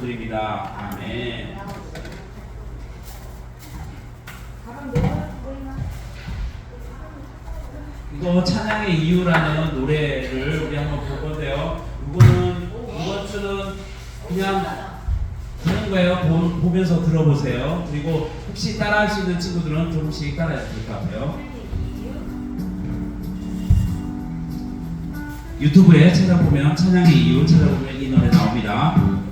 드립니다. 아멘. 이거 찬양의 이유라는 노래를 우리 한번 볼 건데요. 이번 주는 그냥 보는 거예요. 보면서 들어보세요. 그리고 혹시 따라할 수 있는 친구들은 조금씩 따라해 줄 것 같아요. 유튜브에 찾아보면 찬양의 이유 찾아보면 이 노래 나옵니다. 찬양해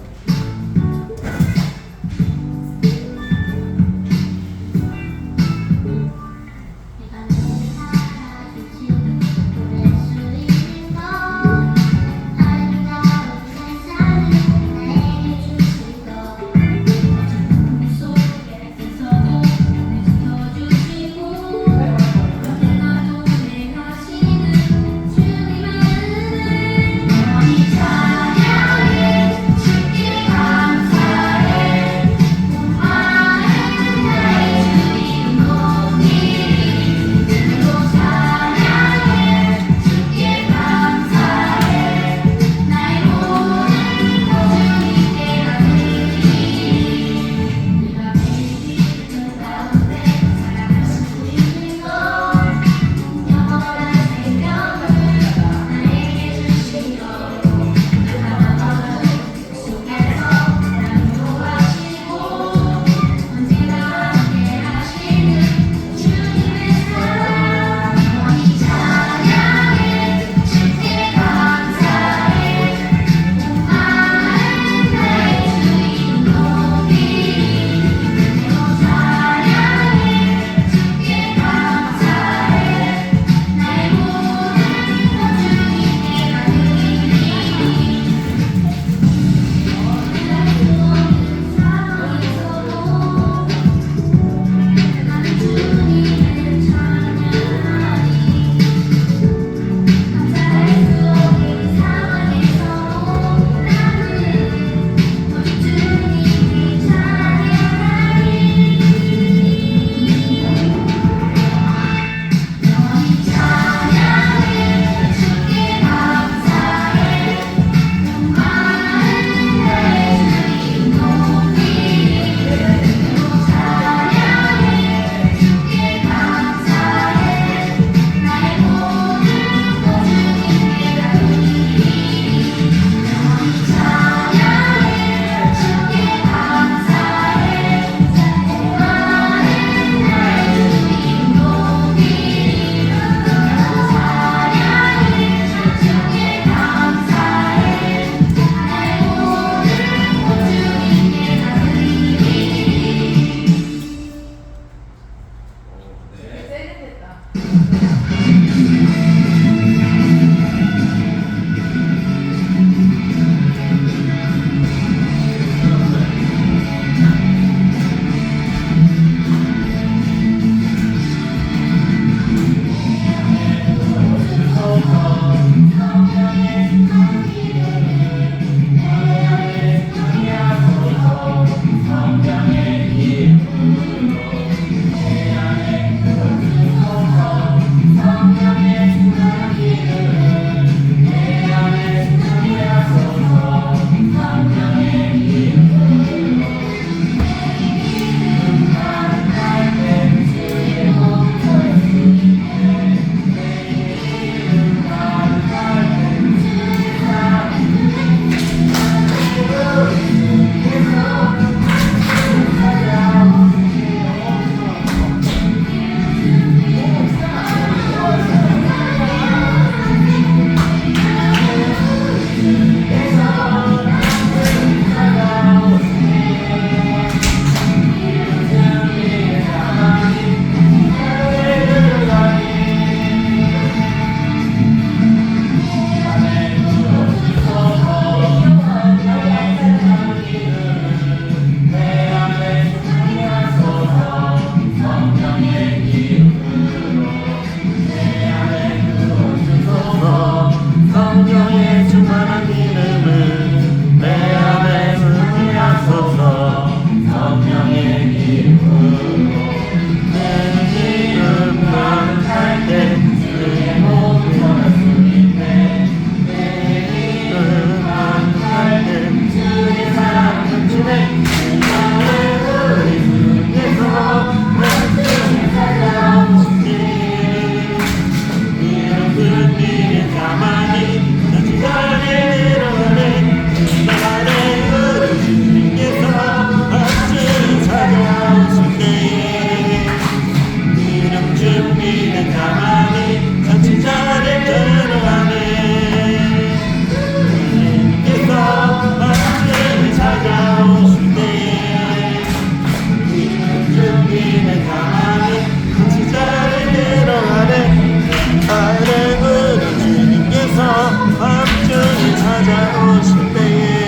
찾아오실 때에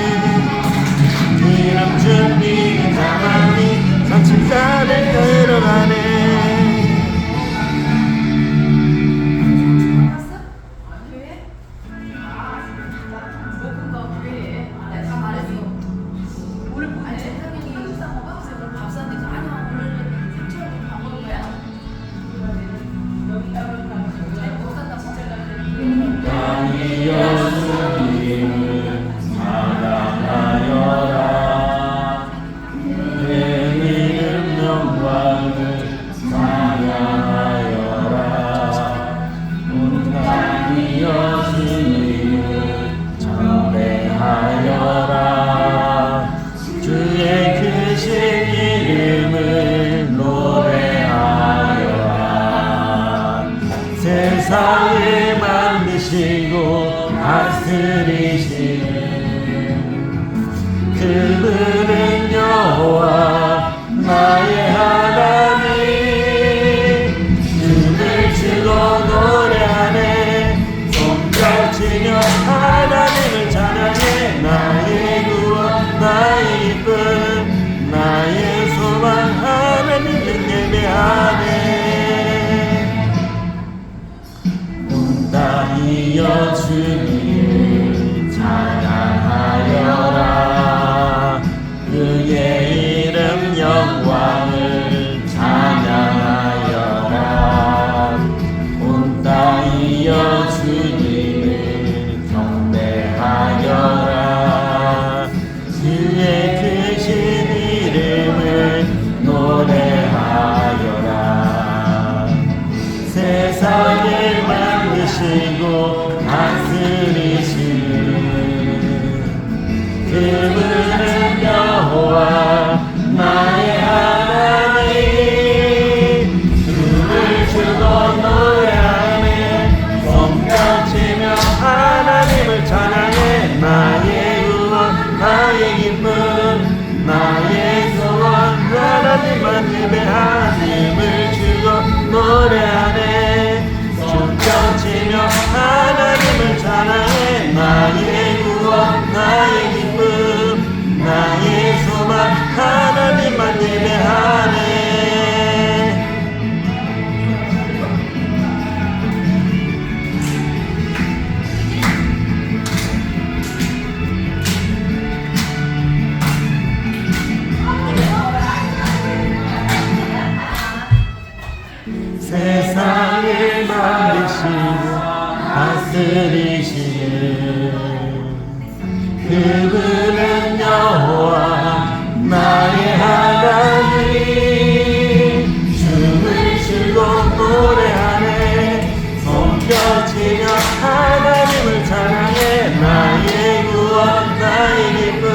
이름 준비는 가만히 산책자를 들어가네. 예수님을 찬양하여라. 내 이름 영광을 찬양하여라. 온 땅이 예수님을 찬양하여라. 주의 크신 이름을 노래하여라. 세상을 만드시고 다스리시는 그분은 여호와 나의 하나님. 춤을 추고 노래하네. 손뼉치며 하나님을 찬양해. 나의 구원 나의 기쁨 나의 소망 하나님을 예배하네. 땅이여 주님을 찬양하여라. 그의 이름 영광을 찬양하여라. 온 땅이여 주님을 경배하여라. 그의 크신 이름을 노래하여라. 세상을 만드시고 다스리시는 그분은 여호와 나의 하나님. 춤을 추고 노래하네. 손뼉치며 하나님을 찬양해. 나의 구원 나의 기쁨 나의 소원 하나님만 예배하님을 주고 노래하네. 춤춰치며 하나님을 찬양해. 나의 구원 나의 기쁨 나의 소망 하나님만 예배하네. 세상을 만드시고 다스리시는 그분은 여호와 나의 하나님. 춤을 추고 노래하네. 손뼉치며 하나님을 찬양해. 나의 구원 나의 기쁨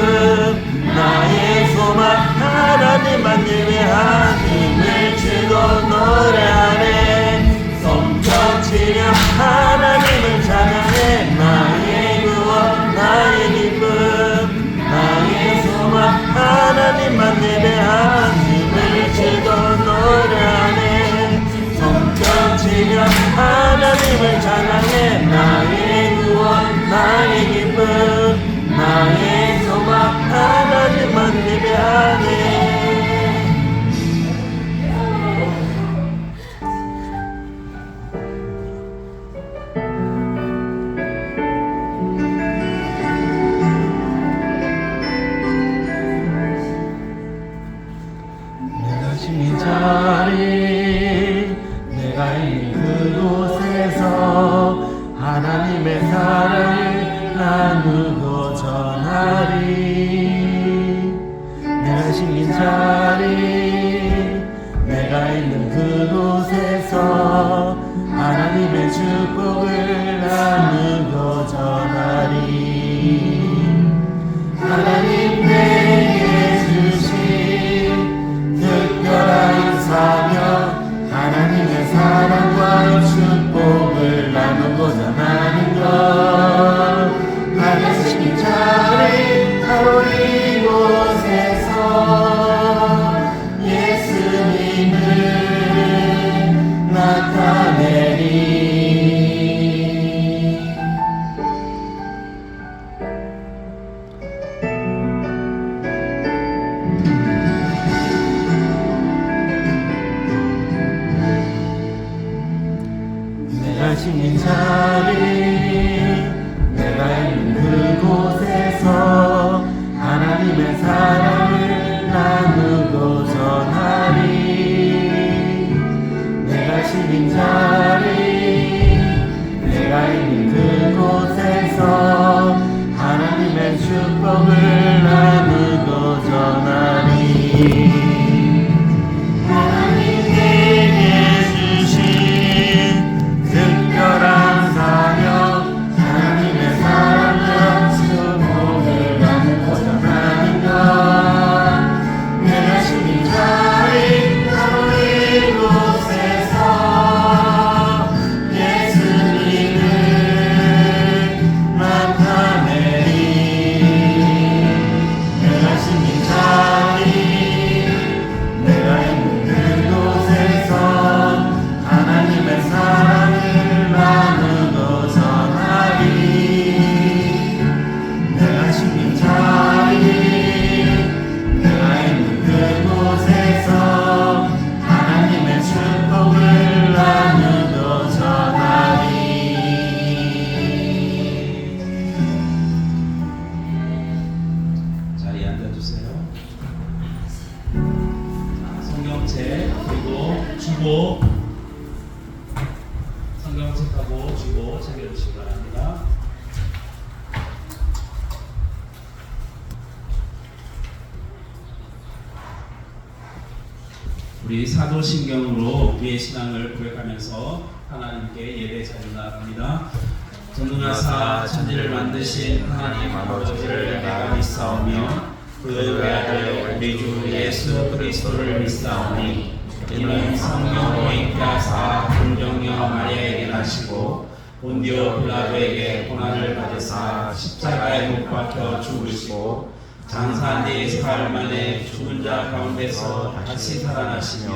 나의 소망 하나님만 예배하님을 주고 노래하네. 손뼉치며 하나님을 찬양해. 나의 구원 나의 기쁨 심긴 자리 내가 있는 그곳에서 하나님의 축복을 나누고 전하리. 하나님 내게 주신 특별한 사명 하나님의 사랑과 축복을 나누고 전하는 것 하나님 자리 바로 이곳에서 예수님을 나타내리. 내가 심긴 자리 내가 있는 그곳에서 하나님의 사랑을 나누고 전하리. 내가 심긴 자리 내가 있는 그곳에서 하나님의 축복을 나누고 전하리. 하나님 내게 주신 특별한 사명 하나님의 사랑과 축복을 나누고 전하는 것 내가 심긴 자리 바로 이곳에서 예수님을 나타내리. 내가 심긴 자리 내가 있는 그곳에서 하나님의 사랑을 나누고 전하리. 내가 심긴 자리 내가 있는 그곳에서 하나님의 축복을 나누고 전하리. 자리에 앉아주세요. 성경책 그리고 주보 성경책하고 주보 챙겨주시기 바랍니다. 우리 사도신경으로 우리의 신앙을 고백하면서 하나님께 예배 자리로 나아갑니다. 전능하사 천지를 만드신 하나님 아버지를 내가 믿사오며 그 외아들 우리 주 예수 그리스도를 믿사오니 이는 성령으로 인가사 불정녀 마리아에게 나시고 본디오 빌라도에게 고난을 받으사 십자가에 못 박혀 죽으시고 장사한 지 사흘 만에 죽은 자 가운데서 다시 살아나시며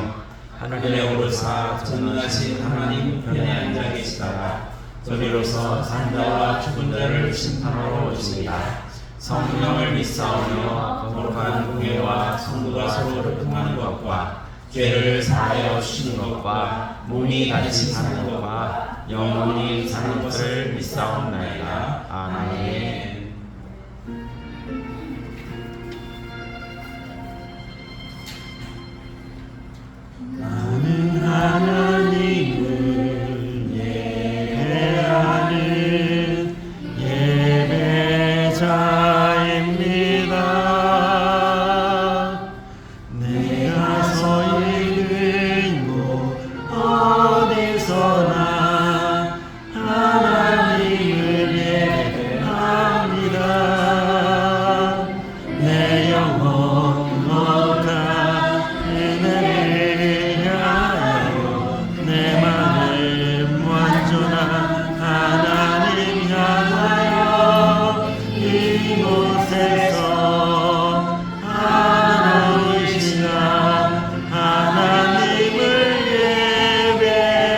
하늘에 오르사 전능하신 하나님 편에 앉아 계시다가 저리로서 산자와 죽은 자를 심판하러 오시리라. 성령을 믿사오며 거룩한 공예와 성도가 서로를 통하는 것과 죄를 사하여 주시는 것과 몸이 다시 사는 것과 영원히 사는 것을 믿사옵나이다. 아멘. 나는 하나님을 예배하는 예배자입니다. 내가 서 있는 곳 어디서나 하나님을 예배합니다. 내 영혼 거룩한 은혜를 향하여 내 마음 완전한 하나님 향하여 이곳에서 하나님이시나 하나님을 예배합니다.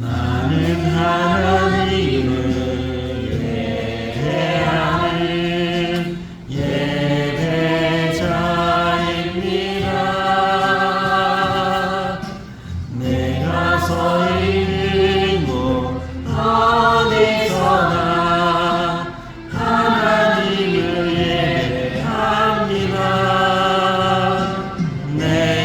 나는 하나님을 예배하는 예배자입니다. 내가 서 있는 곳 어디서나 하나님을 예배합니다. 내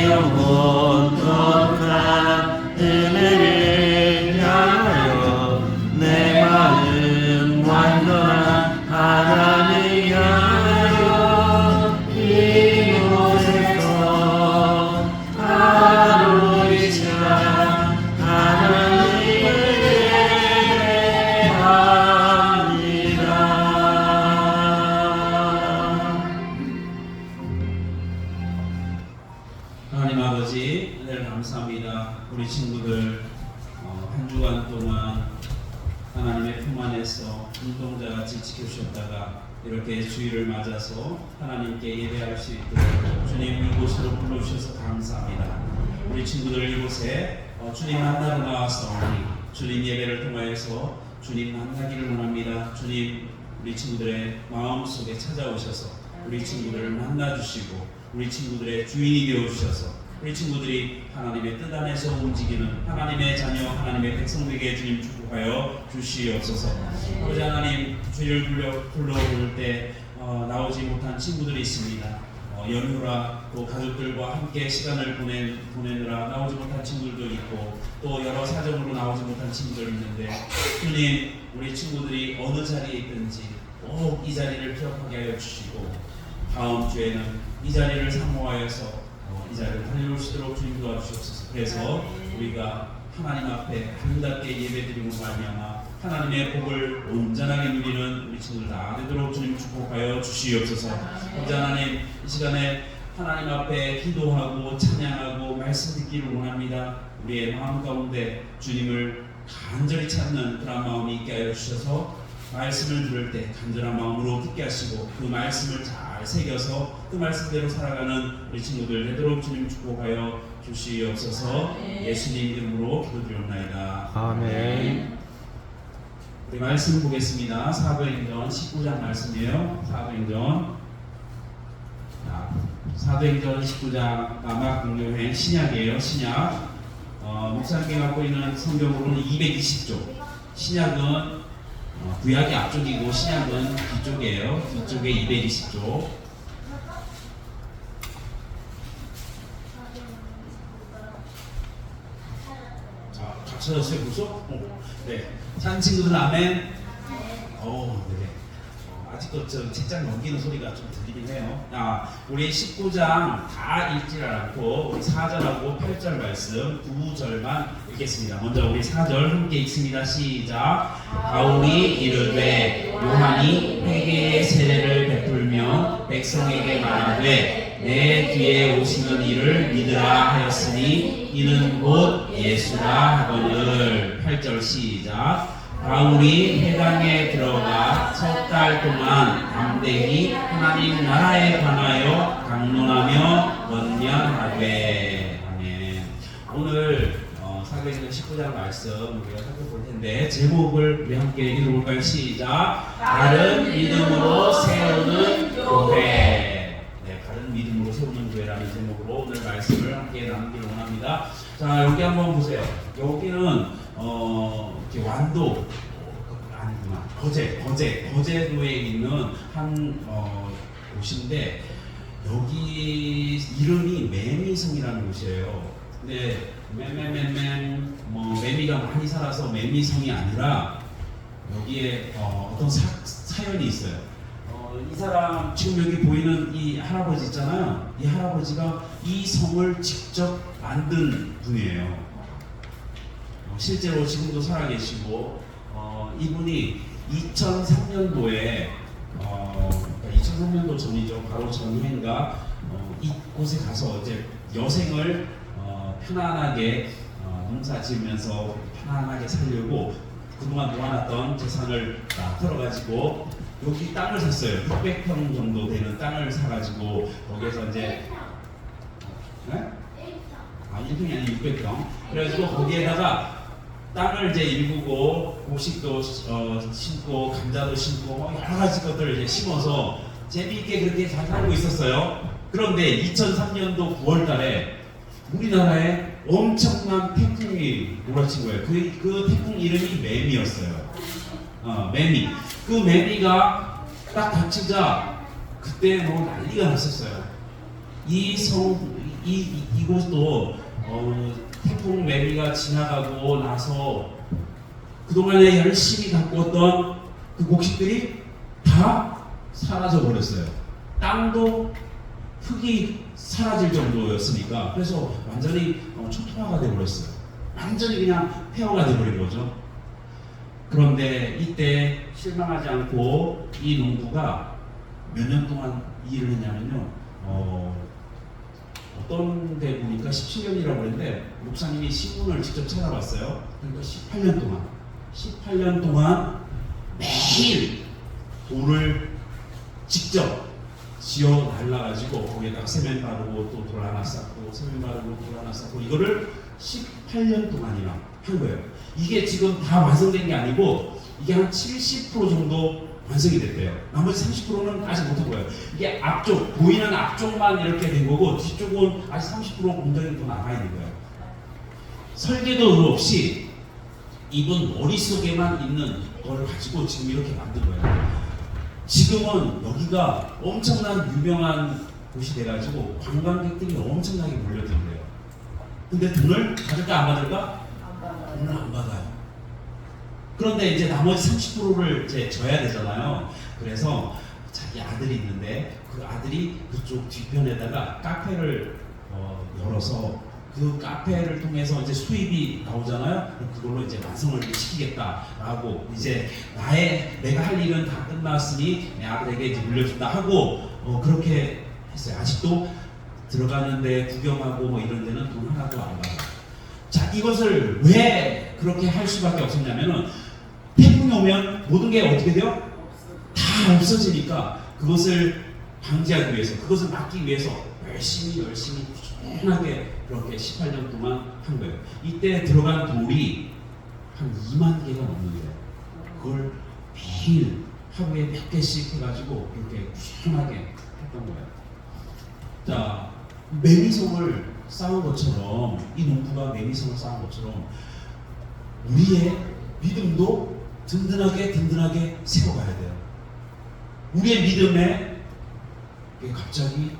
하나님 아버지, 은혜를 감사합니다. 우리 친구들 한 주간 동안 하나님의 품 안에서 눈동자같이 지켜주셨다가 이렇게 주일을 맞아서 하나님께 예배할 수 있도록 주님 이곳으로 불러주셔서 감사합니다. 우리 친구들 이곳에 주님 만나러 나왔사오니 주님 예배를 통하여서 주님 만나기를 원합니다. 주님 우리 친구들의 마음속에 찾아오셔서 우리 친구들을 만나주시고 우리 친구들의 주인이 되어주셔서 우리 친구들이 하나님의 뜻 안에서 움직이는 하나님의 자녀 하나님의 백성들에게 주님 축복하여 주시옵소서. 아버지 하나님, 주일을 불러올 때 나오지 못한 친구들이 있습니다. 연휴라 또 가족들과 함께 시간을 보내느라 나오지 못한 친구들도 있고 또 여러 사정으로 나오지 못한 친구들이 있는데 주님, 우리 친구들이 어느 자리에 있든지 꼭 이 자리를 기억하게 하여 주시고 다음 주에는 이 자리를 사모하여서 이 자리를 달려올 수 있도록 주님 도와주시옵소서. 그래서 우리가 하나님 앞에 아름답게 예배드리고 말미암아 하나님의 복을 온전하게 누리는 우리 친구들 다 되도록 주님 축복하여 주시옵소서. 아버지 하나님, 이 시간에 하나님 앞에 기도하고 찬양하고 말씀 듣기를 원합니다. 우리의 마음 가운데 주님을 간절히 찾는 그런 마음이 있게 하여 주셔서 말씀을 들을 때 간절한 마음으로 듣게 하시고 그 말씀을 잘 새겨서 그 말씀대로 살아가는 우리 친구들 되도록 주님 축복하여 주시옵소서. 예수님 이름으로 기도드리옵나이다. 아멘. 우리 말씀 보겠습니다. 사도행전 19장 말씀이에요. 사도행전 19장 남학공교회 신약이에요. 신약. 목사님이 갖고 있는 성경으로는 220쪽. 신약은 구약이 앞쪽이고 신약은 뒤쪽이에요. 뒤쪽에 220쪽. 자, 갖춰졌어요 벌써? 네. 산 친구들 아멘. 네. 아직도 저 책장 넘기는 소리가 좀 들리긴 해요. 우리 19장 다 읽질 않고 우리 4절하고 8절 말씀 9절만 읽겠습니다. 먼저 우리 4절 함께 읽습니다. 시작. 바울이 이르되 요한이 회개의 세례를 베풀며 백성에게 말하되 내 뒤에 오시는 이를 믿으라 하였으니 이는 곧 예수라 하거늘. 8절 시작. 바울이 회당에 들어가 석 달 동안 담대히 하나님 나라에 관하여 강론하며 권면하되. 아멘. 오늘 사도행전 19장 말씀 우리가 살펴볼 텐데 제목을 우리 함께 읽어볼까요? 시작. 바른 믿음으로 세우는 교회. 네, 바른 믿음으로 세우는 교회라는 제목으로 오늘 말씀을 함께 나누기를 원합니다. 자, 여기 한번 보세요. 여기는 이렇게 완도 아니구나. 거제도에 있는 한 곳인데 여기 이름이 매미성이라는 곳이에요. 근데 매미가 많이 살아서 매미성이 아니라 여기에 어떤 사연이 있어요. 이 사람 지금 여기 보이는 이 할아버지 있잖아요. 이 할아버지가 이 성을 직접 만든 분이에요. 실제로 지금도 살아계시고 이분이 2003년도에 2003년도 전이죠. 바로 전후인가 이곳에 가서 이제 여생을 편안하게 농사 지으면서 편안하게 살려고 그동안 모아놨던 재산을 다 털어가지고 여기 땅을 샀어요. 600평 정도 되는 땅을 사가지고 거기에서 이제 1평이 아니라 600평. 그래가지고 거기에다가 땅을 이제 일구고 곡식도 심고 감자도 심고 여러 가지 것들을 이제 심어서 재미있게 그렇게 잘 살고 있었어요. 그런데 2003년도 9월달에 우리나라에 엄청난 태풍이 몰아친 거예요. 그 태풍 이름이 매미였어요. 매미. 그 매미가 딱 닥치자 그때 뭐 난리가 났었어요. 이곳도 태풍 매미가 지나가고 나서 그동안에 열심히 가꾸었던 그 곡식들이 다 사라져 버렸어요. 땅도 흙이 사라질 정도였으니까 그래서 완전히 초토화가 되어버렸어요. 완전히 그냥 폐허가 되어버린 거죠. 그런데 이때 실망하지 않고 이 농부가 몇 년 동안 일을 했냐면요. 어떤 데 보니까 17년이라고 그랬는데 목사님이 신문을 직접 찾아봤어요. 그러니까 18년 동안 매일 돌을 직접 지어 날라가지고 거기에다가 세면 바르고 또 돌 하나 쌓고 세면 바르고 돌 하나 쌓고 이거를 18년 동안이나 한 거예요. 이게 지금 다 완성된 게 아니고 이게 한 70% 정도 완성이 됐대요. 나머지 30%는 아직 못한 거예요. 이게 앞쪽, 보이는 앞쪽만 이렇게 된 거고 뒤쪽은 아직 30% 공정이 더 남아있는 거예요. 설계도 없이 이분 머릿속에만 있는 걸 가지고 지금 이렇게 만든 거예요. 지금은 여기가 엄청난 유명한 곳이 돼가지고 관광객들이 엄청나게 몰려든대요. 근데 돈을 받을까 안 받을까? 돈을 안 받아요. 그런데 이제 나머지 30%를 이제 져야 되잖아요. 그래서 자기 아들이 있는데 그 아들이 그쪽 뒤편에다가 카페를 열어서 그 카페를 통해서 이제 수입이 나오잖아요. 그걸로 이제 완성을 시키겠다라고 이제 내가 할 일은 다 끝났으니 내 아들에게 이제 물려준다 하고 그렇게 했어요. 아직도 들어가는데 구경하고 뭐 이런 데는 돈 하나도 안 받아요. 자, 이것을 왜 그렇게 할 수밖에 없었냐면은 태풍이 오면 모든 게 어떻게 돼요? 다 없어지니까 그것을 방지하기 위해서, 그것을 막기 위해서 열심히 꾸준하게 그렇게 18년 동안 한 거예요. 이때 들어간 돌이 한 2만 개가 넘는 거예요. 그걸 매일 하루에 몇 개씩 해가지고 이렇게 꾸준하게 했던 거예요. 자, 매미성을 쌓은 것처럼, 이 농부가 매미성을 쌓은 것처럼 우리의 믿음도 든든하게 세워가야 돼요. 우리의 믿음에 갑자기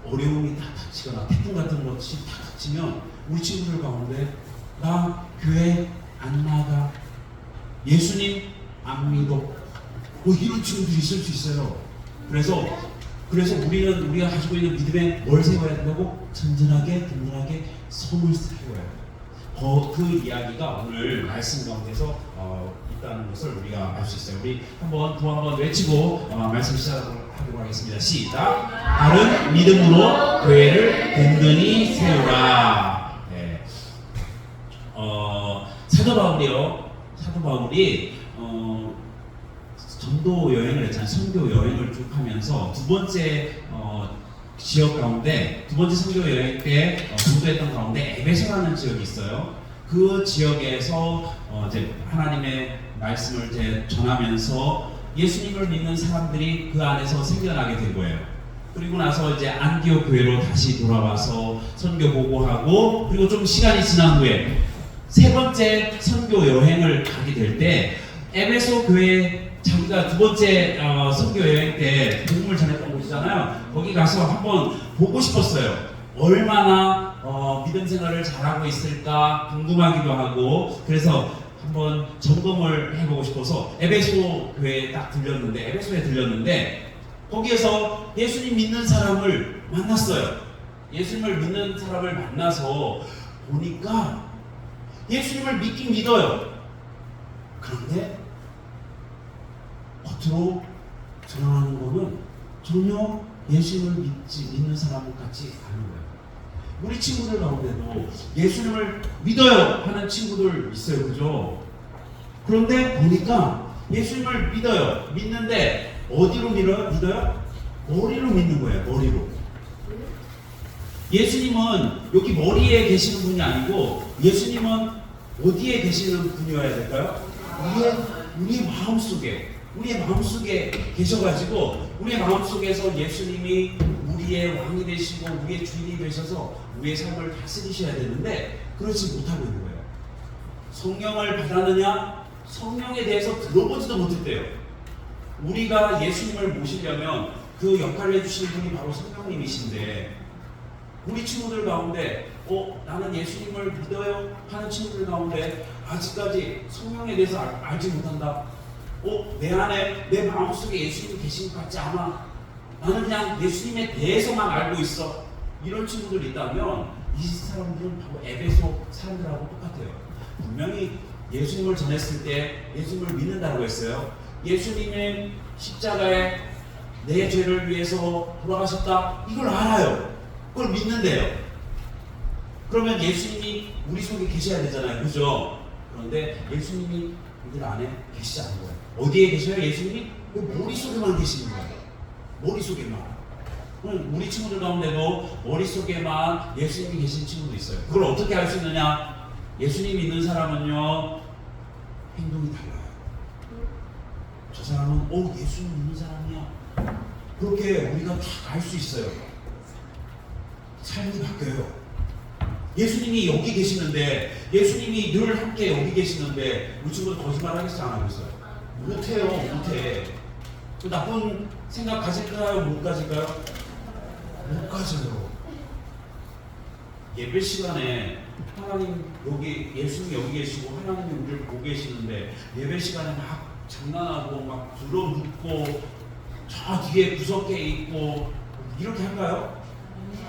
어려움이 딱 닥치거나 태풍 같은 것이 딱 닥치면 우리 친구들 가운데 나 교회 안 나가, 예수님 안 믿어, 이런 친구들이 있을 수 있어요. 그래서 우리가 가지고 있는 믿음에 뭘 세워야 된다고? 든든하게 손을 세워야 돼요. 그 이야기가 오늘 말씀 가운데서 있다는 것을 우리가 알 수 있어요. 우리 한번 외치고 말씀 시작하도록 하겠습니다. 시작. 바른 믿음으로 교회를 든든히 세우라. 네. 사도 바울이 전도 여행을 했잖아요. 선교 여행을 쭉 하면서 두 번째 지역 가운데, 두 번째 선교 여행 때 전도했던 가운데 에베소라는 지역이 있어요. 그 지역에서 이제 하나님의 말씀을 이제 전하면서 예수님을 믿는 사람들이 그 안에서 생겨나게 된 거예요. 그리고 나서 이제 안디옥 교회로 다시 돌아와서 선교 보고하고, 그리고 좀 시간이 지난 후에 세 번째 선교 여행을 가게 될 때 에베소 교회, 자기가 두 번째 선교 여행 때 복음을 전했던 곳이잖아요. 거기 가서 한번 보고 싶었어요. 얼마나 믿음 생활을 잘하고 있을까 궁금하기도 하고, 그래서 한번 점검을 해보고 싶어서 에베소 교회에 딱 들렸는데, 에베소에 들렸는데 거기에서 예수님 믿는 사람을 만났어요. 예수님을 믿는 사람을 만나서 보니까 예수님을 믿긴 믿어요. 그런데 겉으로 드러나는 거는 전혀 예수님을 믿는 사람 같지 않은 거예요. 우리 친구들 가운데도 예수님을 믿어요 하는 친구들 있어요. 그죠? 그런데 보니까 예수님을 믿는데 어디로 믿어요? 머리로 믿는 거예요. 머리로. 예수님은 여기 머리에 계시는 분이 아니고, 예수님은 어디에 계시는 분이어야 될까요? 우리의 마음속에 계셔가지고, 우리의 마음속에서 예수님이 우리의 왕이 되시고 우리의 주인이 되셔서 우리의 삶을 다스리셔야 되는데 그렇지 못하고 있는 거예요. 성령을 받았느냐? 성령에 대해서 들어보지도 못했대요. 우리가 예수님을 모시려면 그 역할을 해주시는 분이 바로 성령님이신데, 우리 친구들 가운데 나는 예수님을 믿어요 하는 친구들 가운데 아직까지 성령에 대해서 알지 못한다. 내 안에, 내 마음속에 예수님이 계신 것 같지 않아. 나는 그냥 예수님에 대해서만 알고 있어. 이런 친구들이 있다면 이 사람들은 바로 에베소 사람들하고 똑같아요. 분명히 예수님을 전했을 때 예수님을 믿는다고 했어요. 예수님의 십자가에 내 죄를 위해서 돌아가셨다. 이걸 알아요. 그걸 믿는데요. 그러면 예수님이 우리 속에 계셔야 되잖아요. 그죠? 그런데 예수님이 우리 안에 계시지 않은 거예요. 어디에 계셔요? 예수님이 그 머릿속에만 계시는 거예요. 머릿속에만. 우리 친구들 가운데도 머릿속에만 예수님이 계신 친구도 있어요. 그걸 어떻게 알 수 있느냐? 예수님 믿는 사람은요, 행동이 달라요. 저 사람은 예수님 믿는 사람이야. 그렇게 우리가 다 알 수 있어요. 삶이 바뀌어요. 예수님이 여기 계시는데, 예수님이 늘 함께 여기 계시는데 우리 친구들 거짓말 하겠어요? 안 하겠어요? 못해요. 못해. 그 나쁜 생각 가질까요? 못 가질까요? 못 가져요. 예배 시간에 하나님 여기, 예수님 여기 계시고 하나님이 우리를 보고 계시는데 예배 시간에 막 장난하고 막 들어눕고 저 뒤에 구석에 있고 이렇게 할까요?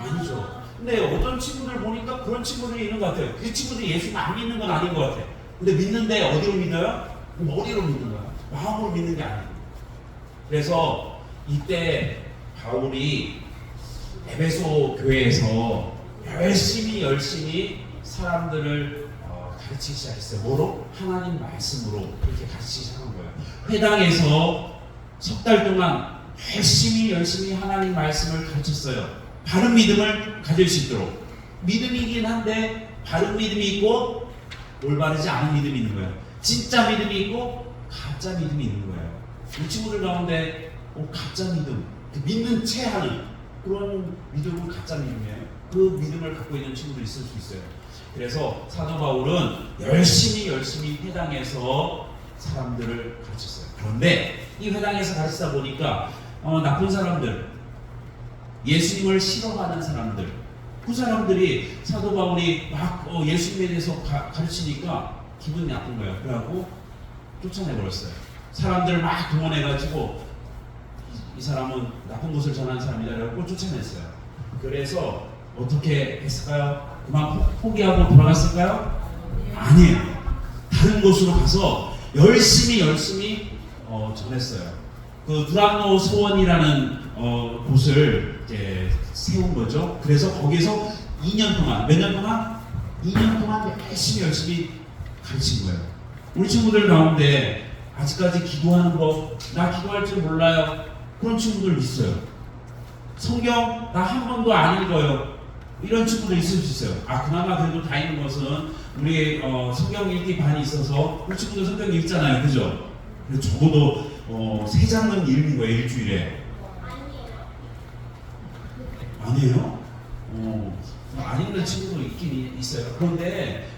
아니죠. 근데 어떤 친구들 보니까 그런 친구들이 있는 것 같아요. 그 친구들이 예수님 안 믿는 건 아닌 것 같아요. 근데 믿는데 어디로 믿어요? 머리로 믿는 거야. 마음으로 믿는 게 아니에요. 그래서 이때 바울이 에베소 교회에서 열심히 사람들을 가르치기 시작했어요. 뭐로? 하나님 말씀으로 그렇게 가르치기 시작한 거예요. 회당에서 석 달 동안 열심히 하나님 말씀을 가르쳤어요. 바른 믿음을 가질 수 있도록. 믿음이긴 한데 바른 믿음이 있고 올바르지 않은 믿음이 있는 거예요. 진짜 믿음이 있고 가짜 믿음이 있는 거예요. 우리 친구들 가운데 가짜 믿음, 믿는 채 하는 그런 믿음은 가짜 믿음이에요. 그 믿음을 갖고 있는 친구도 있을 수 있어요. 그래서 사도 바울은 열심히 회당에서 사람들을 가르쳤어요. 그런데 이 회당에서 가르치다 보니까 나쁜 사람들, 예수님을 싫어하는 사람들, 그 사람들이 사도 바울이 막 예수님에 대해서 가르치니까 기분이 나쁜 거예요. 그래갖고 쫓아내버렸어요. 사람들을 막 동원해가지고 이 사람은 나쁜 것을 전하는 사람이다 라고 쫓아냈어요. 그래서 어떻게 했을까요? 그만 포기하고 돌아갔을까요? 아니에요. 다른 곳으로 가서 열심히 전했어요. 그 두란노 소원이라는 곳을 이제 세운 거죠. 그래서 거기서 2년 동안, 몇 년 동안? 2년 동안 열심히 가르친 거예요. 우리 친구들 가운데 아직까지 기도하는 법, 나 기도할 줄 몰라요. 그런 친구들 있어요. 성경 나 한 번도 안 읽어요. 이런 친구들 있을 수 있어요. 그나마 그래도 다행인 것은 우리 성경 읽기 반이 있어서 우리 친구들 성경 읽잖아요. 그죠? 적어도 3장은 읽는 거예요. 일주일에. 아니에요? 안 읽는 친구도 있긴 있어요. 그런데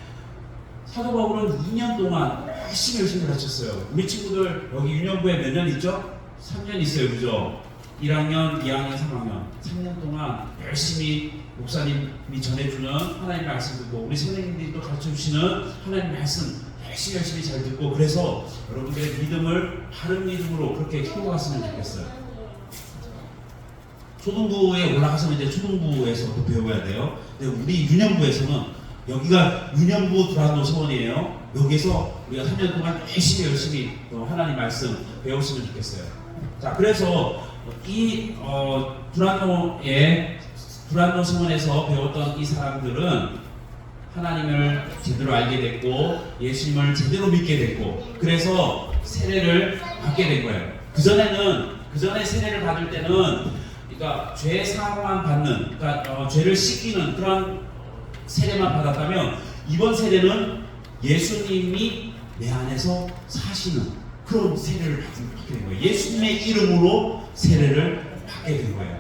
사도 바울은 2년 동안 열심히 가르쳤어요. 우리 친구들 여기 유년부에 몇 년 있죠? 3년 있어요. 그죠? 1학년, 2학년, 3학년 3년 동안 열심히 목사님이 전해주는 하나님 말씀 듣고 우리 선생님들이 또 가르쳐주시는 하나님 말씀 열심히 잘 듣고, 그래서 여러분들의 믿음을 바른 믿음으로 그렇게 키워갔으면 좋겠어요. 초등부에 올라가서 이제 초등부에서 또 배워야 돼요. 근데 우리 유년부에서는, 여기가 유년부 두란노 소원이에요. 여기서 우리가 3년 동안 열심히 하나님 말씀 배웠으면 좋겠어요. 자, 그래서 이 두란노 소원에서 배웠던 이 사람들은 하나님을 제대로 알게 됐고 예수님을 제대로 믿게 됐고, 그래서 세례를 받게 된 거예요. 그 전에 세례를 받을 때는 그러니까 죄 사함만 받는, 그러니까 죄를 씻기는 그런 세례만 받았다면, 이번 세례는 예수님이 내 안에서 사시는 그런 세례를 받게 된 거예요. 예수님의 이름으로 세례를 받게 된 거예요.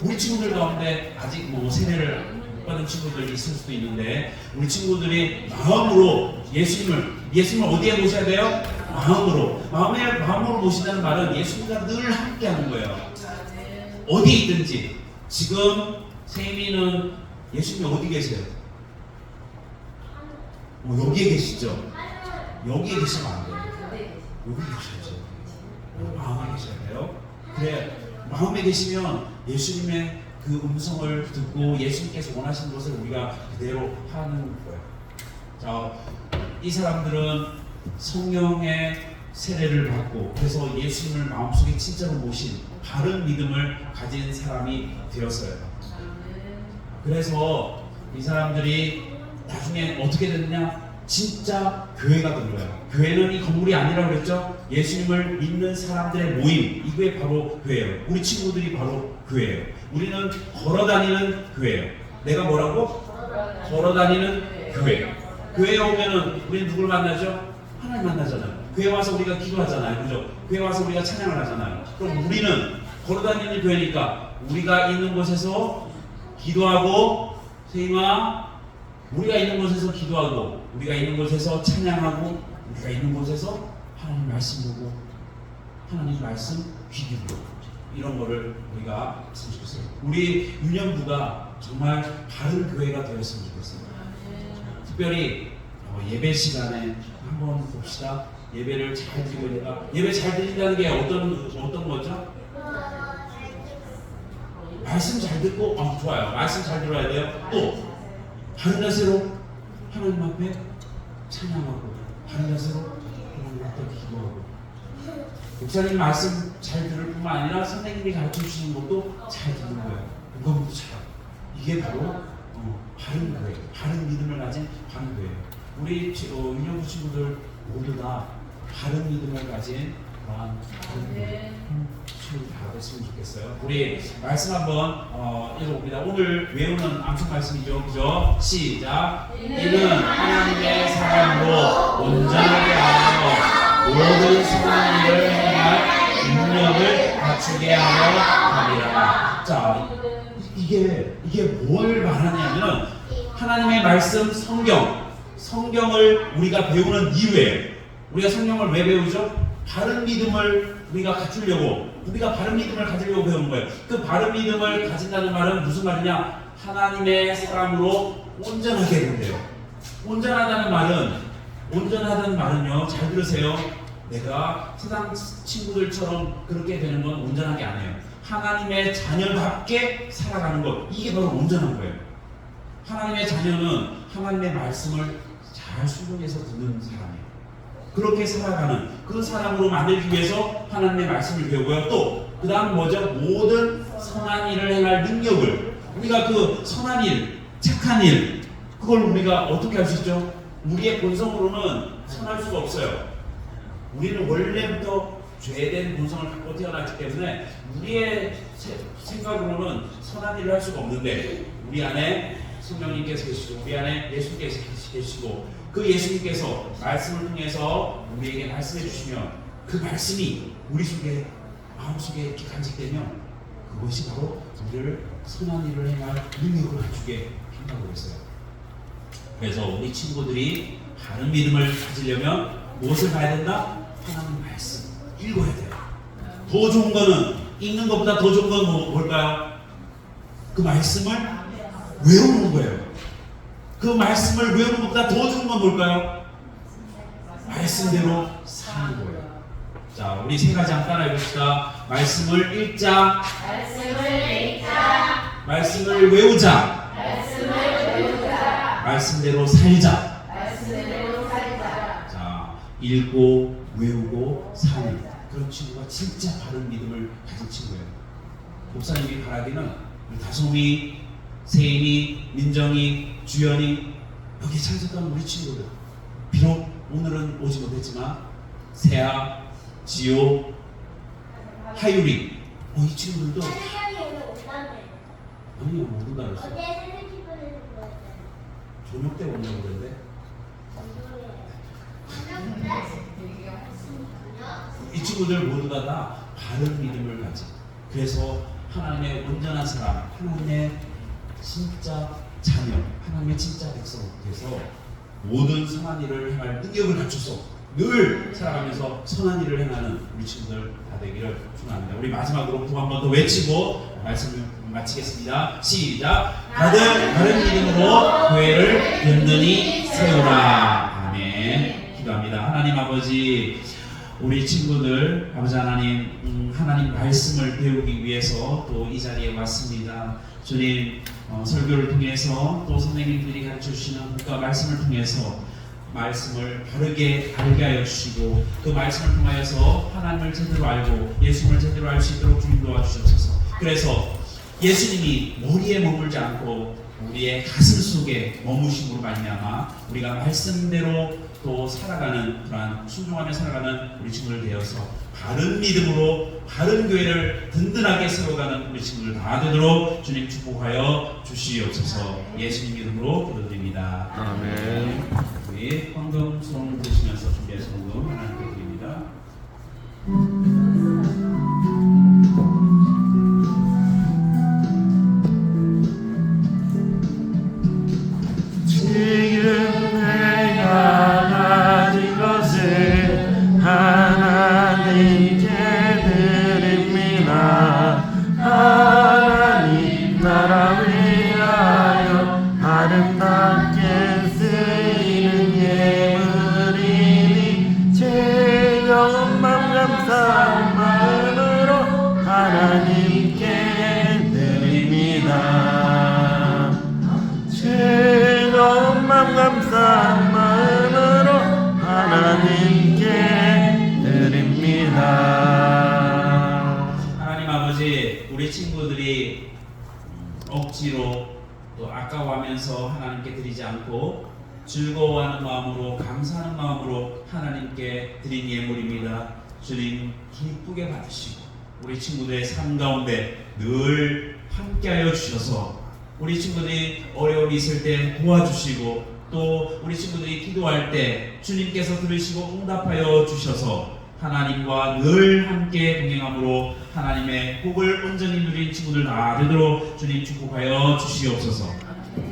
우리 친구들 가운데 아직 세례를 못 받은 친구들이 있을 수도 있는데, 우리 친구들이 마음으로 예수님을 어디에 모셔야 돼요? 마음으로 모신다는 말은 예수님과 늘 함께 하는 거예요. 어디 있든지. 지금 세미는 예수님이 어디 계세요? 여기에 계시죠? 여기에 계시면 안 돼요. 여기 계셔야죠. 마음에 계셔야 돼요. 그래, 마음에 계시면 예수님의 그 음성을 듣고 예수님께서 원하시는 것을 우리가 그대로 하는 거예요. 자, 이 사람들은 성령의 세례를 받고, 그래서 예수님을 마음속에 진짜로 모신 바른 믿음을 가진 사람이 되었어요. 그래서 이 사람들이 나중에 어떻게 됐느냐? 진짜 교회가 된 거예요. 교회는 이 건물이 아니라고 그랬죠? 예수님을 믿는 사람들의 모임, 이게 바로 교회예요. 우리 친구들이 바로 교회예요. 우리는 걸어다니는 교회예요. 내가 뭐라고? 걸어다니는 교회. 교회에 오면은 우리는 누굴 만나죠? 하나님 만나잖아요. 교회 와서 우리가 기도하잖아요. 그죠? 교회 와서 우리가 찬양을 하잖아요. 그럼 우리는 걸어다니는 교회니까 우리가 있는 곳에서 기도하고, 세임아, 우리가 있는 곳에서 기도하고, 우리가 있는 곳에서 찬양하고, 우리가 있는 곳에서 하나님 말씀 보고, 하나님 말씀 귀 기울이고, 이런 거를 우리가 했으면 좋겠어요. 우리 유년부가 정말 바른 교회가 되었으면 좋겠어요. 특별히 예배 시간에 한번 봅시다. 예배를 잘 드리고 있는가? 예배 잘 드린다는 게 어떤 거죠? 말씀 잘 듣고, 좋아요. 말씀 잘 들어야 돼요. 또 바른 자세로 하나님 앞에 찬양하고, 바른 자세로 하나님 앞에 기도하고, 목사님 말씀 잘 들을 뿐만 아니라 선생님이 가르쳐 주시는 것도 잘 듣는 거예요. 그것도 잘. 이게 바로 바른 교회, 바른 믿음을 가진 바른 교회예요. 우리 유년부 친구들 모두 다 바른 믿음을 가진 그러한 바른 교회 친구들 다 됐으면 좋겠어요. 우리 말씀 한번 읽어봅니다. 오늘 외우는 암송 말씀이죠, 그죠? 시작. 이는 하나님의 사랑으로 온전하게 하여 모든 선한 일을 행할 능력을 갖추게 하려 함이라. 자, 이게 뭘 말하냐면 하나님의 말씀 성경을 우리가 배우는 이유예요. 우리가 성경을 왜 배우죠? 바른 믿음을 우리가 갖추려고, 우리가 바른 믿음을 가지려고 배우는 거예요. 그 바른 믿음을 가진다는 말은 무슨 말이냐? 하나님의 사람으로 온전하게 된대요. 온전하다는 말은요, 잘 들으세요. 내가 세상 친구들처럼 그렇게 되는 건 온전한 게 아니에요. 하나님의 자녀답게 살아가는 것, 이게 바로 온전한 거예요. 하나님의 자녀는 하나님의 말씀을 잘 순종해서 듣는 사람이에요. 그렇게 살아가는 그 사람으로 만들기 위해서 하나님의 말씀을 배우고요. 또 그 다음 뭐죠? 모든 선한 일을 행할 능력을, 우리가 그 선한 일, 착한 일, 그걸 우리가 어떻게 할 수 있죠? 우리의 본성으로는 선할 수가 없어요. 우리는 원래부터 죄된 본성을 갖고 태어났기 때문에 우리의 생각으로는 선한 일을 할 수가 없는데, 우리 안에 성령님께서 계시고, 우리 안에 예수님께서 계시고, 그 예수님께서 말씀을 통해서 우리에게 말씀해 주시면 그 말씀이 우리 속에, 마음속에 이렇게 간직되면 그것이 바로 우리를 선한 일을 행할 능력을 갖추게 한다고 했어요. 그래서 우리 친구들이 바른 믿음을 가지려면 무엇을 봐야 된다? 하나님 말씀 읽어야 돼요. 더 좋은 거는, 읽는 것보다 더 좋은 건 뭘까요? 그 말씀을 외우는 거예요. 그 말씀을 외우는 것보다 더 좋은 건 뭘까요? 말씀대로 사는 거예요. 자, 우리 세 가지 한번 따라해 봅시다. 말씀을 읽자. 말씀을 외우자. 말씀대로 살자. 자, 읽고 외우고 사는 그런 친구가 진짜 바른 믿음을 가진 친구예요. 목사님이 바라기는 다솜이, 세임이, 민정이, 주연이, 여기 참석한 우리 친구들, 비록 오늘은 오지 못했지만 세아, 지호, 하유리, 이 친구들도 아니요, 못 온다 그랬어. 저녁 때 온다고 그랬는데 이 친구들 모두가 다 바른 믿음을 가지. 그래서 하나님의 온전한 사람, 하나님의 진짜 자녀, 하나님의 진짜 백성 돼서 모든 선한 일을 행할 능력을 갖춰서 늘 살아가면서 선한 일을 행하는 우리 친구들 다 되기를 축원합니다. 우리 마지막으로 또 한 번 더 외치고 말씀을 마치겠습니다. 시작. 바른 믿음으로 교회를 든든히 세우라. 아멘. 기도합니다. 하나님 아버지, 우리 친구들 아버지 하나님, 하나님 말씀을 배우기 위해서 또 이 자리에 왔습니다. 주님, 설교를 통해서 또 선생님들이 가르쳐 주시는 국가 말씀을 통해서 말씀을 바르게 알게 하여 주시고, 그 말씀을 통하여서 하나님을 제대로 알고 예수님을 제대로 알 수 있도록 주님 도와주시옵소서. 그래서 예수님이 머리에 머물지 않고 우리의 가슴 속에 머무심으로 말미암아 우리가 말씀대로 또 살아가는 그러한 순종하며 살아가는 우리 친구들 되어서 바른 믿음으로 바른 교회를 든든하게 세워가는 우리 친구들 다 되도록 주님 축복하여 주시옵소서. 예수님 이름으로 기도드립니다. 아멘. 우리 황금 수송 드시면서 준비하신 헌금 하나님께 드립니다. 지금 내가 가진 것을 하나님께 드립니다. 하나님 나라 위하여 아름답게 쓰이는 예물이니 즐거운 맘 감사한 마음으로 하나님께 드립니다. 즐거운 맘 감사한 마음으로 하나님께 드립니다. 하나님 아버지, 우리 친구들이 억지로 또 아까워하면서 하나님께 드리지 않고 즐거워하는 마음으로 감사하는 마음으로 하나님께 드린 예물입니다. 주님 기쁘게 받으시고 우리 친구들의 삶 가운데 늘 함께하여 주셔서 우리 친구들이 어려움이 있을 때 도와주시고 또 우리 친구들이 기도할 때 주님께서 들으시고 응답하여 주셔서 하나님과 늘 함께 동행함으로 하나님의 복을 온전히 누린 친구들 다 되도록 주님 축복하여 주시옵소서.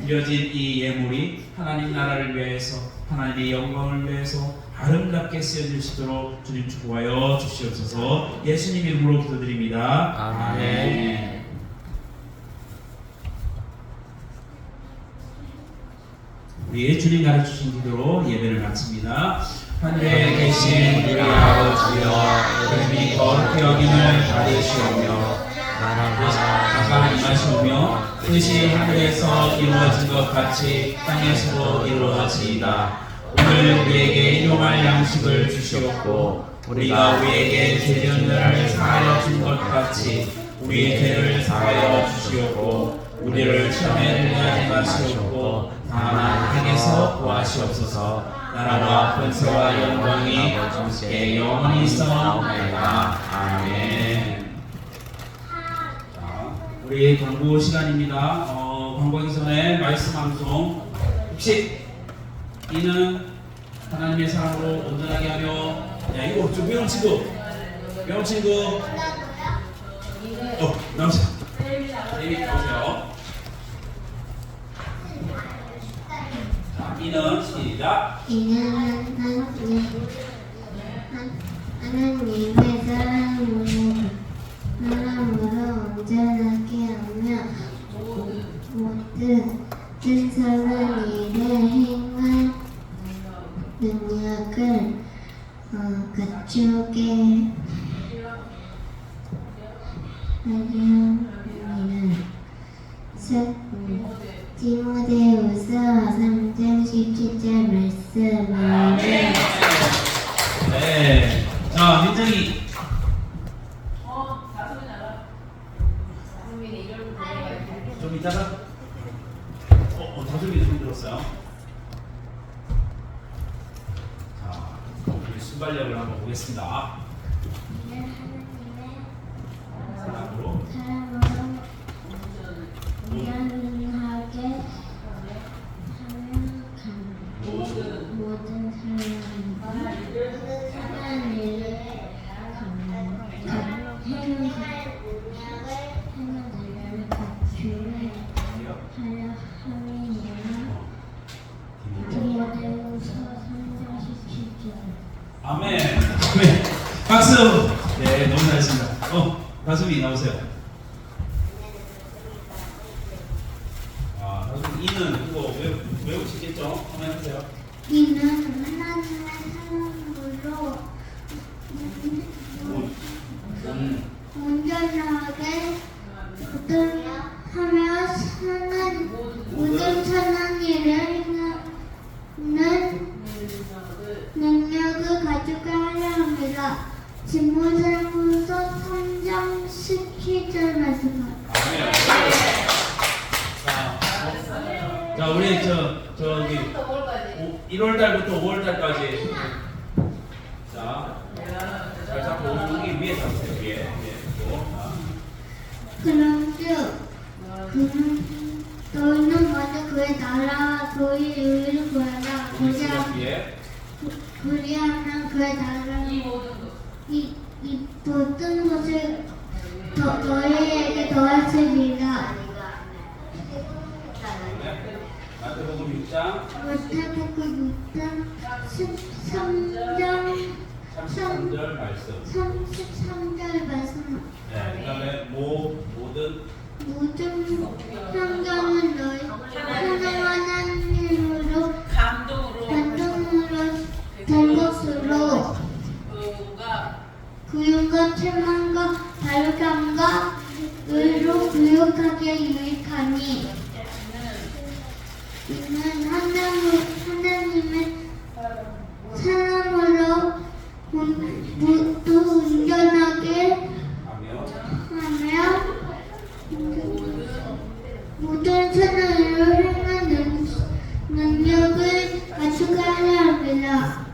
드려진 이 예물이 하나님 나라를 위해서 하나님의 영광을 위해서 아름답게 쓰여질 수 있도록 주님 축복하여 주시옵소서. 예수님 이름으로 기도드립니다. 아멘. 우리 주님 가르치신 기도로 예배를 마칩니다. 하늘에 계신 우리 아버지여, 이름이 거룩히 여김을 받으시오며 나라가 임하시오며 뜻이 하늘에서 이루어진 것 같이 땅에서도 이루어지이다. 오늘 우리에게 일용할 양식을 주시옵고 우리가 우리에게 죄짓는 사하여 준 것 같이 우리의 죄를 사하여 주시옵고 우리를 시험에 들게 하지 마시옵고 다만 악에서 구하시옵소서. 나라와 권세와 영광이 아버지께 영원히 있사옵나이다. 아멘. 자, 우리 광고 시간입니다. 광고하기 전에 말씀 방송 혹시 이는 하나님의 사랑으로 온전하게 하며 야 이거 좀 배운 친구 나오세요. 데이비 나오세요. 자, 이는 시작. 이는 하나님의 사랑으로 온전하게 하며 모든 선한 일에 행할 능력을 갖추게 하렵니다. 디모데후서 3장 17절 말씀. 아멘. 네. 자, 민정이. 좀 이따가. 다솜이 좀 들었어요. 자, 우리 순발력을 한번 보겠습니다. 사랑으로. 미안하게 하면 모든 사랑한 일을 행을 갖추게 하려 함이니라. 디모데후서 3장 17절. 아멘. 아멘. 박수. 네, 너무 잘했습니다. 다솜이 나오세요. 이는 그거 외우시겠죠? 한번 해보세요. 이는 하나님의 사랑으로 온전하게 하며 모든 선한 일을 행하는 능력을 가지게 하려 합니다. 디모데후서 3장 17절 말씀. 자, 자, 우리 저기 1월 달부터 5월 달까지. 자, 잘 잡고 여기 위에 잡으세요. 위에. 너희는 먼저 그의 나라와 그의 의를 구하라. 그리하면 그의 나라는 이 모든 것을 너희에게 더하시리라. 마태복음 6장 마태복음 6장 13절 33절 말씀. 33절 말씀. 네, 그다음에 모든 모든 성경은 너희 하나님으로 감동으로 된 것으로 구윤과 책망과 바르감과 의로 교육하기에 유익하니 이는 하나님의 사랑으로 모두 온전하게 하며 모든 선을 행하는 능력을 가지게 하려 합니다.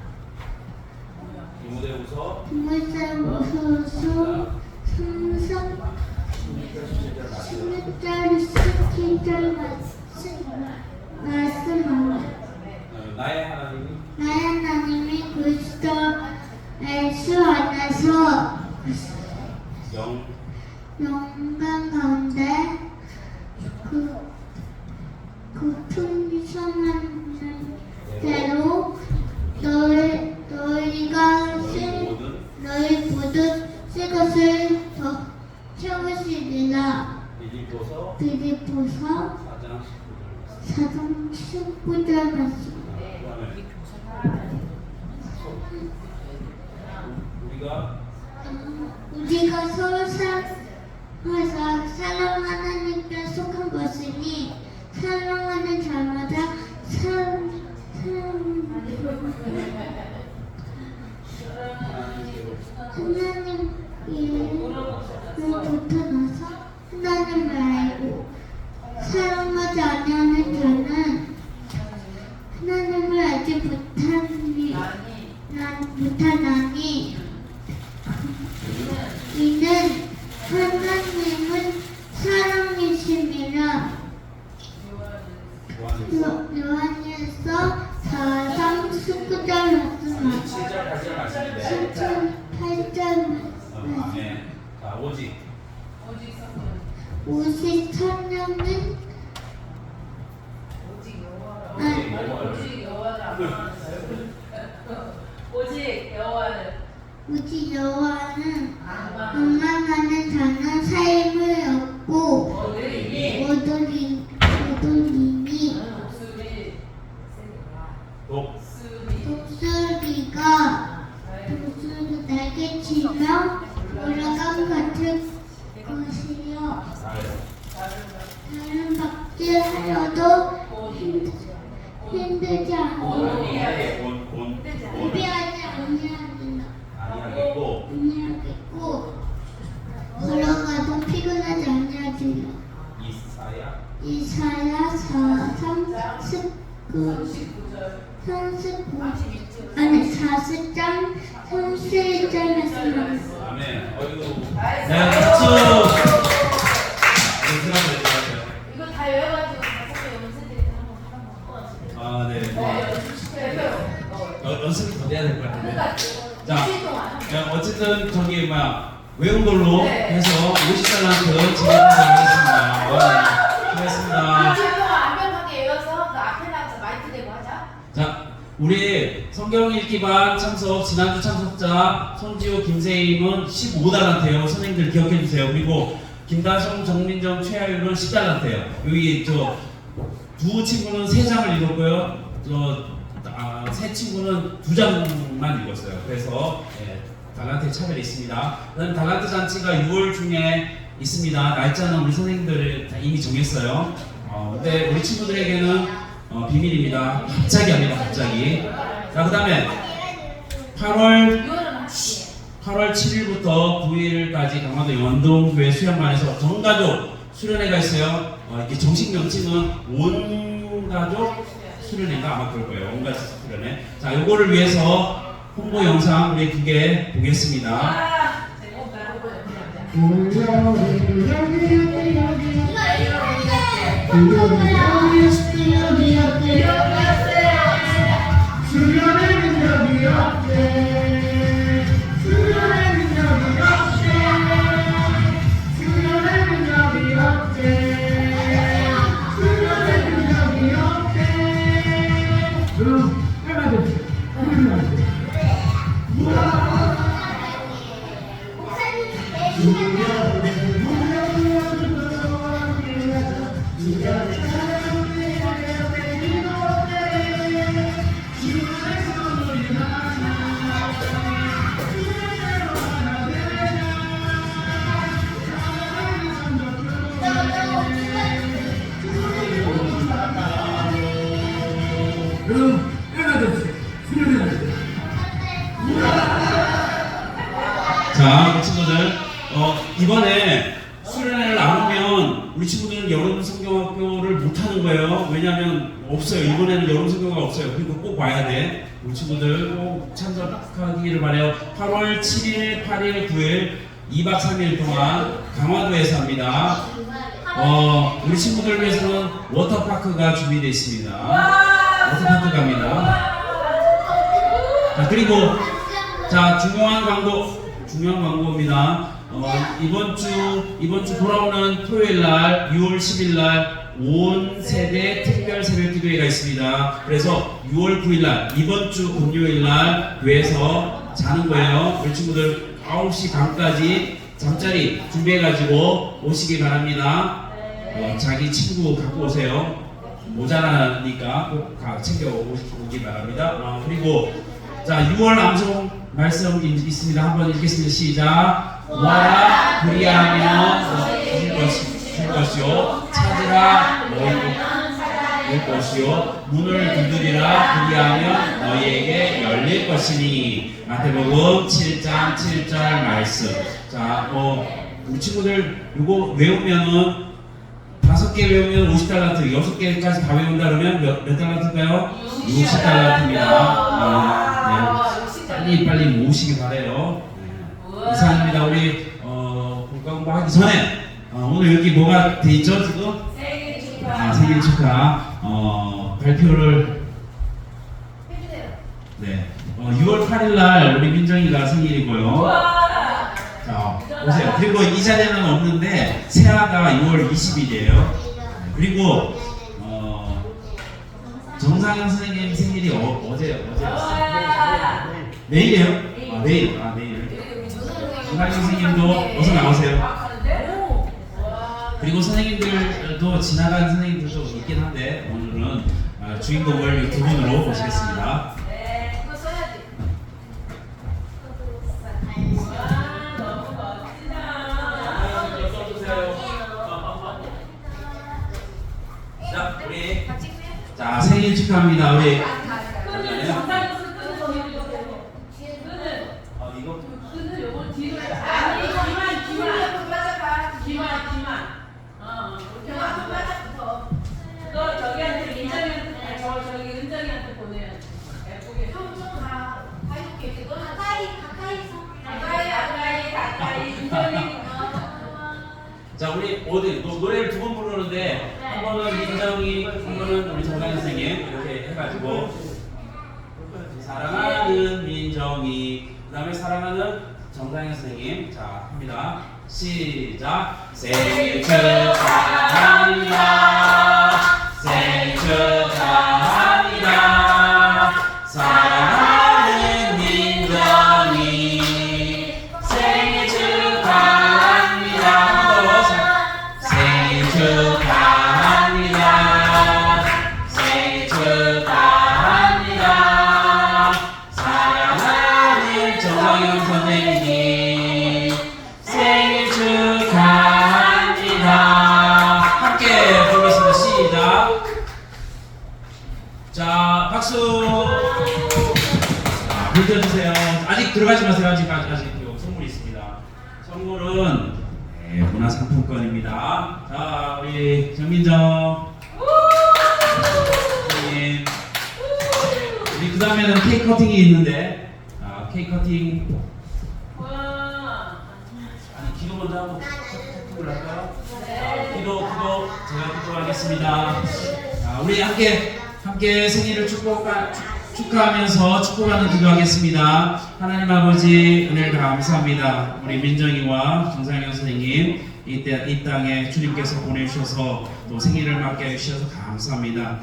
디모데후서 디모데후서 3장 16절 17절 말씀합니다. 나의 하나님이 나의 하나님이 그리스도 예수 안에서 영광 가운데 그 풍성한 대로 너희가 너희 모든 쓸 것을 더 채우시리라. 빌립보서 4장 19절 말씀. 우리가 서로 사랑 하나님께 속한 것이니 사랑하는 자마다 하나님 이름부터 나서 하나님을 알고 사랑하지 아니하는 자는 하나님을 알지 못하나니 이는 하나님은 사랑이심이라. 요한일서 4장 19절 말씀. 8절 아멘. 자, 오직 성령은 오직 여호와는 원망하는 자는 삶을 얻고 모든 이미 독수리가 날개치며 올라감 같을 것이요 다른 박제하여도 힘들지 않고 준비하지 아니하겠고 걸어가도 피곤하지 아니하리라. 이사야 4장 40장 31절 말씀합니다. 아멘. 네, 박수. 이거 다 외워가지고 다섯 개 연습들이 한번 아, 네. 연습을 더 해야 될 것 같은데. 자, 어쨌든 저기 외운 걸로 해서 50달란트 진행하겠습니다. 수고하셨습니다. 완벽하게 외워서 그 앞에 나가서 마이크 대고 하자. 자, 우리 성경 읽기반 참석 지난주 참석자 손지호 김세임은 15달란트예요. 선생님들 기억해 주세요. 그리고 김다성 정민정 최하율은 10달란트예요. 여기 두 친구는 3장을 읽었고요. 세 친구는 2장만 읽었어요. 그래서 달란트의 차별이 있습니다. 그다음 달란트 잔치가 6월 중에 있습니다. 날짜는 우리 선생님들이 다 이미 정했어요. 근데 우리 친구들에게는 비밀입니다. 갑자기 합니다. 갑자기. 자, 그다음에 8월 7일부터 9일까지 강화도 연동교회 수양관에서 전가족 수련회가 있어요. 이렇게 정식 명칭은 온 온 가족 수련회인가 아마 그럴 거예요. 온 가족 수련회. 자, 요거를 위해서 홍보 영상 우리 2개 보겠습니다. 자, 우리 친구들, 이번에 수련회를 안 오면 우리 친구들은 여름 성경학교를 못 하는 거예요. 왜냐하면 없어요. 이번에는 여름 성경학교가 없어요. 그러니까 꼭 와야 돼. 우리 친구들 꼭 참석하기를 바래요. 8월 7일, 8일, 9일 2박 3일 동안 강화도에서 합니다. 우리 친구들 위해서는 워터파크가 준비되어 있습니다. 워터파크 갑니다. 자, 그리고 자, 중요한 광고입니다. 이번 주 돌아오는 토요일 날 6월 10일 날 온 세대 특별 새벽 기도회가 있습니다. 그래서 6월 9일 날 이번 주 금요일 날 교회에서 자는 거예요. 우리 친구들 9시 반까지 잠자리 준비해가지고 오시기 바랍니다. 자기 친구 갖고 오세요. 모자라니까 꼭 챙겨 오기 바랍니다. 그리고 자, 6월 암송 말씀 있습니다. 한번 읽겠습니다. 시작. 와라 그리하면 줄 것이요 찾으라 너희 것이요 문을 두드리라 그리하면 너희에게 열릴 것이니. 마태복음 7장 7절 말씀. 자, 우리 친구들 이거 외우면은 5개 외우면 50달란트, 6개까지 다 외운다 그러면 몇 달란트인가요? 60달란트입니다. 빨리 모시기 바래요. 이상입니다. 우리 본과 공부하기 전에 오늘 여기 뭐가 돼 있죠 지금? 생일 축하. 발표를 해주세요. 네. 6월 8일 날 우리 민정이가 생일이고요. 자, 보세요. 그리고 이 자리에는 없는데 세아가 6월 20일이에요. 그리고 정상현 선생님 생일이 어제였어요. 내일이에요? 내일. 정상현 선생님도 어서 나오세요. 그리고 선생님들도 지나간 선생님들도 있긴 한데 오늘은 주인공을 두 분으로 모시겠습니다. 네, 그거 써야지. 너무 멋지다. 자, 우리 생일 축하합니다. 우리 자, 우리 노래를 두 번 부르는데 한 번은 민정이, 한 번은 우리 정상현 선생님 이렇게 해가지고 사랑하는 민정이, 그 다음에 사랑하는 정상현 선생님. 자, 합니다. 시작. 생일 축하합니다. 생일 축하합니다. 사랑하는 민정이 생일 축하합니다. 생일 축하합니다. 생일 축하합니다. 사랑하는 정상현 선생님 생일 축하합니다. 함께 부르겠습니다. 시작. 자, 박수. 불 켜주세요. 아직 들어가지 마세요. 아직 선물이 있습니다. 선물은 문화상품권입니다. 자, 우리 정민정. 다음에는 케이크 커팅이 있는데, 케이크 커팅. 아니, 기도 먼저 하고 커팅을 할까요? 기도 제가 기도하겠습니다. 우리 함께 생일을 축하하면서 축복하는 기도하겠습니다. 하나님 아버지 은혜를 감사합니다. 우리 민정이와 정상영 선생님 이 땅에 주님께서 보내주셔서 또 생일을 맞게 해주셔서 감사합니다.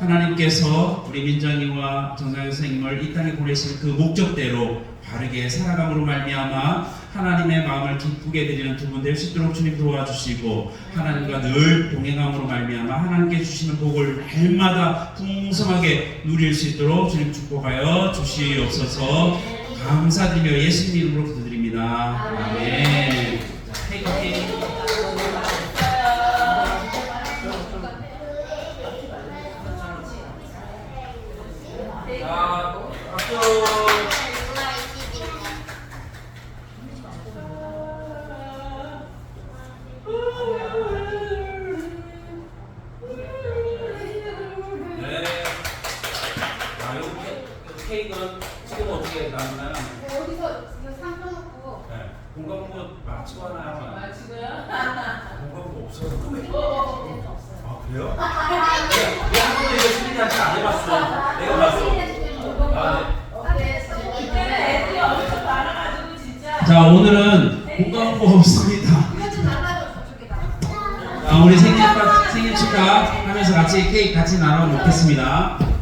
하나님께서 우리 민정이와 정상영 선생님을 이 땅에 보내신 그 목적대로 바르게 살아감으로 말미암아 하나님의 마음을 기쁘게 드리는 두 분 될 수 있도록 주님 도와주시고, 하나님과 늘 동행함으로 말미암아 하나님께 주시는 복을 날마다 풍성하게 누릴 수 있도록 주님 축복하여 주시옵소서. 감사드리며 예수님 이름으로 기도드립니다. 아멘. 자, 케이크 커팅. 케이크는 지금 어떻게 나오나요? 어디서 상 펴놓고. 네. 공감부 마치고 하나요? 지금? 공감부 없어서 그래요? 내가 한 번도 이거 수민이한테 안 해봤어. 내가 봤어. 애들이 엄청 많아가지고 진짜. 자, 오늘은 공감부 없습니다. 이거 좀 나눠줘 저쪽에다. 우리 생일 축하하면서 같이 케이크 같이 나눠 먹겠습니다.